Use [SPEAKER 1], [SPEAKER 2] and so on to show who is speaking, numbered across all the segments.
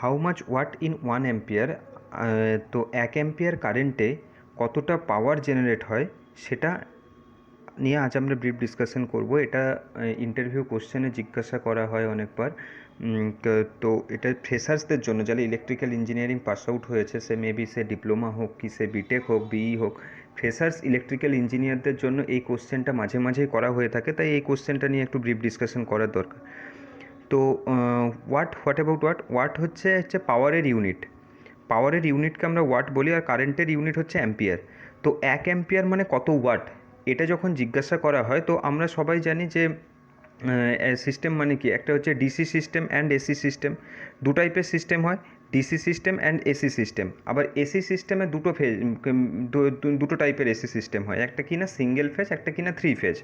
[SPEAKER 1] How much watt in 1 ampere. তো 1 ampere কারেন্টে কতটা পাওয়ার জেনারেট হয় সেটা নিয়ে আজ আমরা ব্রিফ ডিসকাশন করব। এটা ইন্টারভিউ কোশ্চেনে জিজ্ঞাসা করা হয় অনেকবার। তো এটা ফ্রেশার্সদের জন্য, যারা ইলেকট্রিক্যাল ইঞ্জিনিয়ারিং পাস আউট হয়েছে, সে মেবি সে ডিপ্লোমা হোক কি সে বিটেক হোক বিই হোক, ফ্রেশার্স ইলেকট্রিক্যাল ইঞ্জিনিয়ারদের জন্য এই কোশ্চেনটা মাঝে মাঝেই করা হয়ে থাকে, তাই এই কোশ্চেনটা নিয়ে একটু ব্রিফ ডিসকাশন করার দরকার। তো হোয়াট অ্যাবাউট ওয়াট হচ্ছে পাওয়ারের ইউনিট। পাওয়ারের ইউনিটকে আমরা ওয়াট বলি, আর কারেন্টের ইউনিট হচ্ছে অ্যাম্পিয়ার। তো 1 অ্যাম্পিয়ার মানে কত ওয়াট, এটা যখন জিজ্ঞাসা করা হয় তো আমরা সবাই জানি যে সিস্টেম মানে কি, একটা হচ্ছে DC system and AC system. দু টাইপের সিস্টেম হয়, DC system and AC system. আবার এসি সিস্টেমে দুটো টাইপের এসি সিস্টেম হয়, একটা কিনা সিঙ্গেল ফেজ, একটা কিনা 3 ফেজ।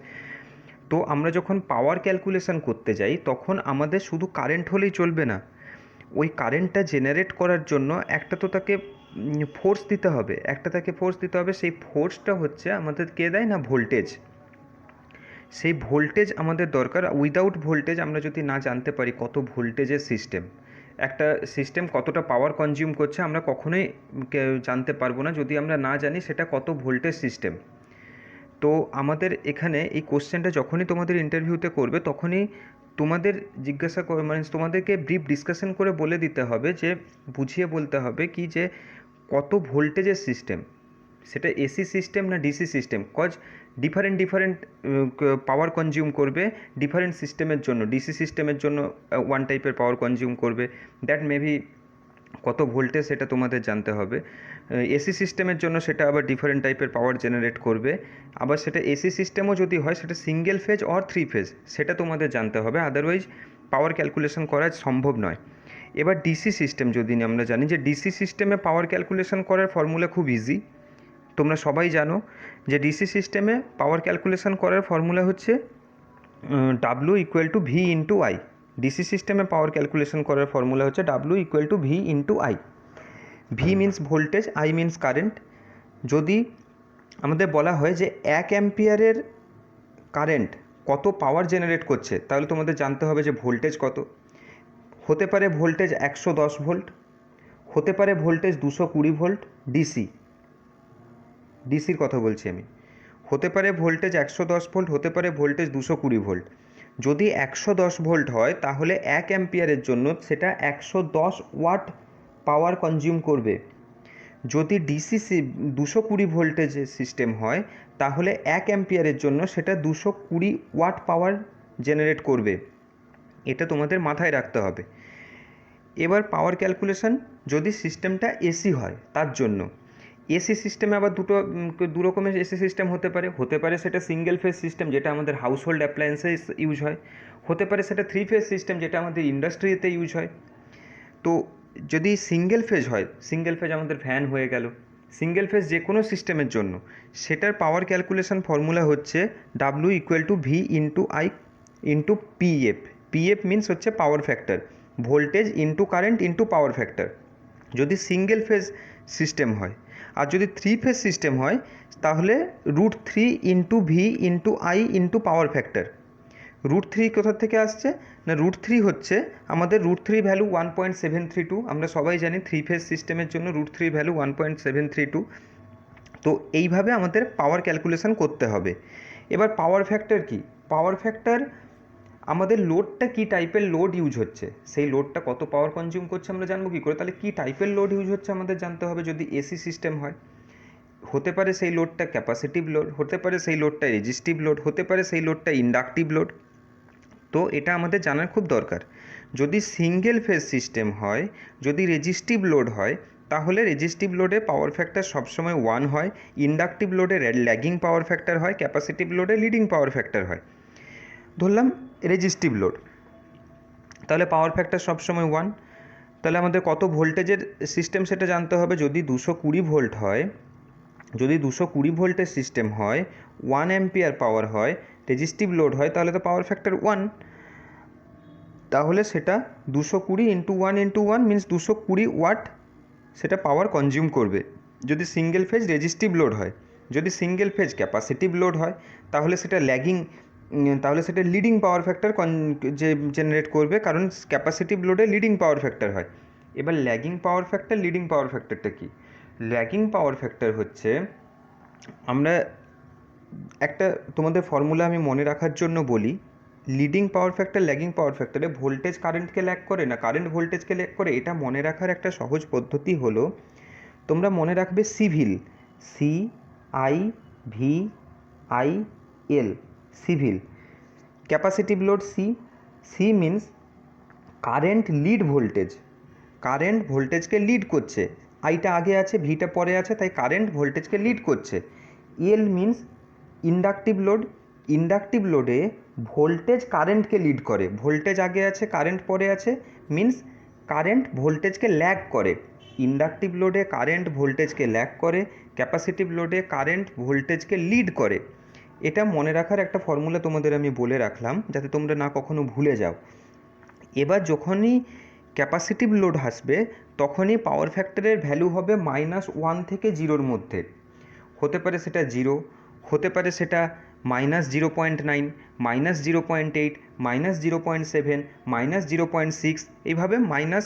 [SPEAKER 1] তো আমরা যখন পাওয়ার ক্যালকুলেশন করতে যাই তখন আমাদের শুধু কারেন্ট হলেই চলবে না, ওই কারেন্টটা জেনারেট করার জন্য একটা তো তাকে ফোর্স দিতে হবে, সেই ফোর্সটা হচ্ছে আমাদের কে দেয় না, ভোল্টেজ। সেই ভোল্টেজ আমাদের দরকার। উইদাউট ভোল্টেজ আমরা যদি না জানতে পারি কত ভোল্টেজের সিস্টেম, একটা সিস্টেম কতটা পাওয়ার কনজিউম করছে, আমরা কখনোই জানতে পারবো না যদি আমরা না জানি সেটা কত ভোল্টেজ সিস্টেম। তো আমাদের এখানে এই কোশ্চেনটা যখনই তোমাদের ইন্টারভিউতে করবে তখনই তোমাদের জিজ্ঞাসা করে, মানে তোমাদেরকে ব্রিফ ডিসকাশন করে বলে দিতে হবে, যে বুঝিয়ে বলতে হবে কি যে কত ভোল্টেজের সিস্টেম, সেটা এসি সিস্টেম না DC system. Cause different power consume করবে ডিফারেন্ট সিস্টেমের জন্য। ডিসি সিস্টেমের জন্য ওয়ান টাইপের পাওয়ার কনজিউম করবে, দ্যাট মেবি কত ভোল্টেজ সেটা তোমাদের জানতে হবে। এসি সিস্টেমের জন্য সেটা আবার ডিফারেন্ট টাইপের পাওয়ার জেনারেট করবে। আবার সেটা এসি সিস্টেমও যদি হয় সেটা সিঙ্গেল ফেজ অর 3 ফেজ, সেটা তোমাদের জানতে হবে, আদারওয়াইজ পাওয়ার ক্যালকুলেশন করা সম্ভব নয়। এবার ডিসি সিস্টেম যদি আমরা জানি যে ডিসি সিস্টেমে পাওয়ার ক্যালকুলেশন করার ফর্মুলা খুব ইজি। তোমরা সবাই জানো যে ডিসি সিস্টেমে পাওয়ার ক্যালকুলেশন করার ফর্মুলা হচ্ছে W equal to V into I. DC সিস্টেমে পাওয়ার ক্যালকুলেশন করার ফর্মুলা হচ্ছে W equal to V into I. V means voltage, I means current. যদি আমাদের বলা হয় যে 1 অ্যাম্পিয়ারের কারেন্ট কত পাওয়ার জেনারেট করছে, তাহলে তোমাদের জানতে হবে যে ভোল্টেজ কত। হতে পারে ভোল্টেজ 110 ভোল্ট, হতে পারে ভোল্টেজ 220 ভোল্ট। ডিসির কথা বলছি আমি। হতে পারে ভোল্টেজ 110 ভোল্ট, হতে পারে ভোল্টেজ 220 ভোল্ট। যদি 110 ভোল্ট হয় তাহলে 1 অ্যাম্পিয়ারের জন্য সেটা 110 ওয়াট পাওয়ার কনজিউম করবে। যদি ডিসি 220 ভোল্টেজের সিস্টেম হয় তাহলে 1 অ্যাম্পিয়ারের জন্য সেটা 220 ওয়াট পাওয়ার জেনারেট করবে। এটা তোমাদের মাথায় রাখতে হবে। এবার পাওয়ার ক্যালকুলেশন যদি সিস্টেমটা এসি হয় তার জন্য, এসি সিস্টেমে আবার দু রকমের এসি সিস্টেম হতে পারে সেটা সিঙ্গেল ফেজ সিস্টেম যেটা আমাদের হাউস হোল্ড অ্যাপ্লায়েন্সে ইউজ হয়, হতে পারে সেটা 3 ফেজ সিস্টেম যেটা আমাদের ইন্ডাস্ট্রিতে ইউজ হয়। তো যদি সিঙ্গেল ফেজ হয়, সিঙ্গেল ফেজ আমাদের ফ্যান হয়ে গেল, সিঙ্গেল ফেজ যে কোনো সিস্টেমের জন্য সেটার পাওয়ার ক্যালকুলেশন ফর্মুলা হচ্ছে W equal to V into I into PF. PF means হচ্ছে power factor, voltage into current into power factor, যদি সিঙ্গেল ফেজ সিস্টেম হয়। আর যদি 3 ফেজ সিস্টেম হয় তাহলে √3 into V into I into power factor. √3 কোথা থেকে আসছে না, √3 হচ্ছে আমাদের √3 ভ্যালু 1.732। আমরা সবাই জানি 3 ফেজ সিস্টেমের জন্য √3 ভ্যালু 1.732। তো এইভাবে আমাদের পাওয়ার ক্যালকুলেশন করতে হবে। এবার পাওয়ার ফ্যাক্টর কি, পাওয়ার ফ্যাক্টর আমাদের লোডটা কী টাইপের লোড ইউজ হচ্ছে, সেই লোডটা কত পাওয়ার কনজিউম করছে আমরা জানবো কী করে, তাহলে কী টাইপের লোড ইউজ হচ্ছে আমাদের জানতে হবে। যদি এসি সিস্টেম হয় হতে পারে সেই লোডটা ক্যাপাসিটিভ লোড, হতে পারে সেই লোডটা রেজিস্টিভ লোড, হতে পারে সেই লোডটা ইন্ডাকটিভ লোড। তো এটা আমাদের জানার খুব দরকার। যদি সিঙ্গেল ফেজ সিস্টেম হয়, যদি রেজিস্টিভ লোড হয়, তাহলে রেজিস্টিভ লোডে পাওয়ার ফ্যাক্টর সবসময় 1 হয়, ইন্ডাকটিভ লোডে ল্যাগিং পাওয়ার ফ্যাক্টর হয়, ক্যাপাসিটিভ লোডে লিডিং পাওয়ার ফ্যাক্টর হয়। ধরলাম রেজিস্টিভ লোড, তাহলে পাওয়ার ফ্যাক্টর সবসময় 1। তাহলে আমাদের কত ভোল্টেজের সিস্টেম সেটা জানতে হবে। যদি 220 ভোল্ট হয়, যদি 220 ভোল্টের সিস্টেম হয়, 1 অ্যাম্পিয়ার পাওয়ার হয়, রেজিস্টিভ লোড হয়, তাহলে তো পাওয়ার ফ্যাক্টর 1। তাহলে সেটা 220 ইন্টু 1 ইন্টু 1 মিন্স 220 ওয়াট সেটা পাওয়ার কনজিউম করবে যদি সিঙ্গেল ফেজ রেজিস্টিভ লোড হয়। যদি সিঙ্গেল ফেজ ক্যাপাসিটিভ লোড হয় তাহলে সেটা লিডিং পাওয়ার ফ্যাক্টর যে জেনারেট করবে, কারণ ক্যাপাসিটিভ লোডে লিডিং পাওয়ার ফ্যাক্টর হয়। এবার lagging power factor, leading power ফ্যাক্টরটা কি? ল্যাগিং পাওয়ার ফ্যাক্টর হচ্ছে, আমরা একটা তোমাদের ফর্মুলা আমি মনে রাখার জন্য বলি, leading power factor, lagging power ফ্যাক্টরে ভোল্টেজ কারেন্টকে ল্যাগ করে না কারেন্ট ভোল্টেজকে ল্যাগ করে। এটা মনে রাখার একটা সহজ পদ্ধতি হলো, তোমরা মনে রাখবে civil, CIVIL, civil. Capacitive load C means current lead voltage, current ভোল্টেজকে লিড করছে, আইটা আগে আছে ভিটা পরে আছে, তাই কারেন্ট ভোল্টেজকে লিড করছে। এল মিনস ইন্ডাকটিভ লোড, ইন্ডাকটিভ লোডে ভোল্টেজ কারেন্টকে লিড করে, ভোল্টেজ আগে আছে কারেন্ট পরে আছে, মিনস কারেন্ট ভোল্টেজকে ল্যাগ করে। ইন্ডাকটিভ লোডে কারেন্ট ভোল্টেজকে ল্যাগ করে, ক্যাপাসিটিভ লোডে কারেন্ট ভোল্টেজকে লিড করে। এটা মনে রাখার একটা ফর্মুলা তোমাদের আমি বলে রাখলাম, যাতে তোমরা না কখনো ভুলে যাও। এবার যখনই ক্যাপাসিটিভ লোড আসবে, তখনই পাওয়ার ফ্যাক্টরের ভ্যালু হবে -1 থেকে 0-র মধ্যে। হতে পারে সেটা 0, হতে পারে সেটা -0.9, -0.8, -0.7, -0.6, এইভাবে -1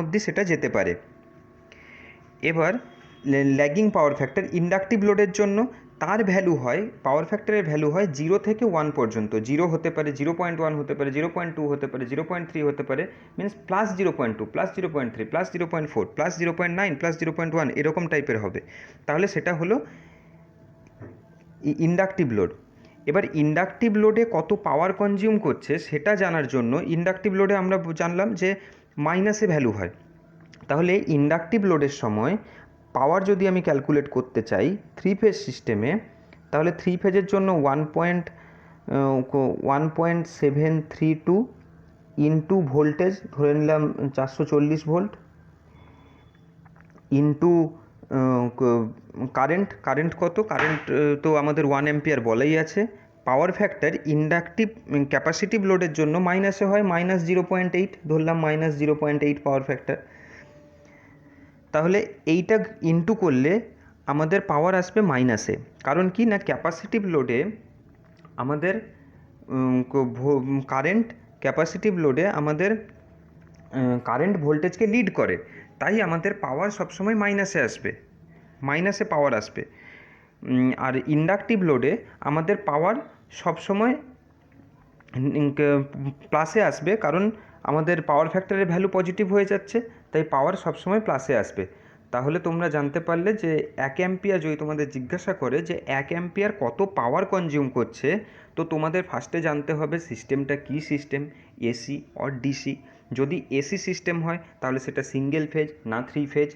[SPEAKER 1] অবধি সেটা যেতে পারে। এবার ল্যাগিং পাওয়ার ফ্যাক্টর ইন্ডাকটিভ লোডের জন্য তার ভ্যালু হয়, পাওয়ার ফ্যাক্টরের ভ্যালু হয় 0 থেকে 1 পর্যন্ত। 0 হতে পারে, 0.1 হতে পারে, 0.2 হতে পারে, 0.3 হতে পারে, মিনস +0.2, +0.3, +0.4, +0.9, +0.1, এরকম টাইপের হবে। তাহলে সেটা হলো ইন্ডাকটিভ লোড। এবার ইন্ডাকটিভ লোডে কত পাওয়ার কনজিউম করছে সেটা জানার জন্য, ইন্ডাকটিভ লোডে আমরা জানলাম যে মাইনাসে ভ্যালু হয়। তাহলে ইন্ডাকটিভ লোডের সময় পাওয়ার যদি আমি ক্যালকুলেট করতে চাই 3 ফেজ সিস্টেমে, তাহলে 3 ফেজের জন্য 1.732 ইন্টু ভোল্টেজ ধরে নিলাম 440 ভোল্ট, ইন্টু কারেন্ট কত, কারেন্ট তো আমাদের 1 অ্যাম্পিয়ার বলাই আছে। পাওয়ার ফ্যাক্টর ইন্ডাকটিভ ক্যাপাসিটিভ লোডের জন্য মাইনাসে হয়, -0.8 ধরলাম, -0.8 পাওয়ার ফ্যাক্টর। তাহলে এইটা ইন্টু করলে আমাদের পাওয়ার আসবে মাইনাসে। কারণ কি না, ক্যাপাসিটিভ লোডে আমাদের ক্যাপাসিটিভ লোডে আমাদের কারেন্ট ভোল্টেজকে লিড করে, তাই আমাদের পাওয়ার সবসময় মাইনাসে আসবে, মাইনাসে পাওয়ার আসবে। আর ইন্ডাকটিভ লোডে আমাদের পাওয়ার সবসময় প্লাসে আসবে, কারণ আমাদের পাওয়ার ফ্যাক্টরের ভ্যালু পজিটিভ হয়ে যাচ্ছে, তাই পাওয়ার সবসময় প্লাসে আসবে। তাহলে তোমরা জানতে পারলে যে 1 অ্যাম্পিয়ার যদি তোমাদের জিজ্ঞাসা করে যে 1 অ্যাম্পিয়ার কত পাওয়ার কনজিউম করছে, তো তোমাদের ফার্স্টে জানতে হবে সিস্টেমটা কী সিস্টেম, এসি অর ডিসি। যদি এসি সিস্টেম হয় তাহলে সেটা সিঙ্গেল ফেজ না 3 ফেজ,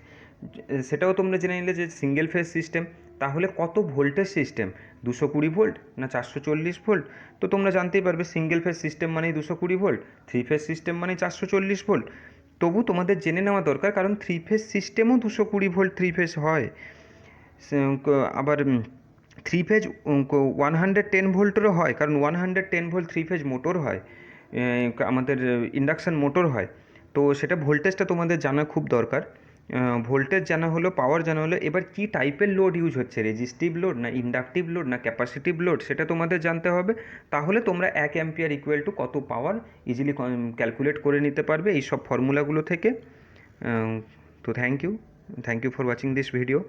[SPEAKER 1] সেটাও তোমরা জেনে নিলে যে সিঙ্গেল ফেজ সিস্টেম। তাহলে কত ভোল্টেজ সিস্টেম, 220 ভোল্ট না 440 ভোল্ট? তো তোমরা জানতেই পারবে সিঙ্গেল ফেজ সিস্টেম মানেই 220 ভোল্ট, 3 ফেজ সিস্টেম মানেই 440 ভোল্ট। তবু তোমাদের জেনে নেওয়া দরকার, কারণ 3 ফেজ সিস্টেমও 220 ভোল্ট 3 ফেজ হয়। আবার 3 ফেজ 110 ভোল্টেরও হয়, কারণ 110 ভোল্ট 3 ফেজ মোটর হয়, আমাদের ইন্ডাকশান মোটর হয়। তো সেটা ভোল্টেজটা তোমাদের জানা খুব দরকার। ভোল্টেজ জানা হলো, পাওয়ার জানা হলো, এবার কী টাইপের লোড ইউজ হচ্ছে, রেজিস্টিভ লোড না ইন্ডাকটিভ লোড না ক্যাপাসিটিভ লোড, সেটা তোমাদের জানতে হবে। তাহলে তোমরা 1 অ্যাম্পিয়ার ইকুয়াল টু কত পাওয়ার ইজিলি ক্যালকুলেট করে নিতে পারবে এই সব ফর্মুলাগুলো থেকে। তো thank you for watching this video.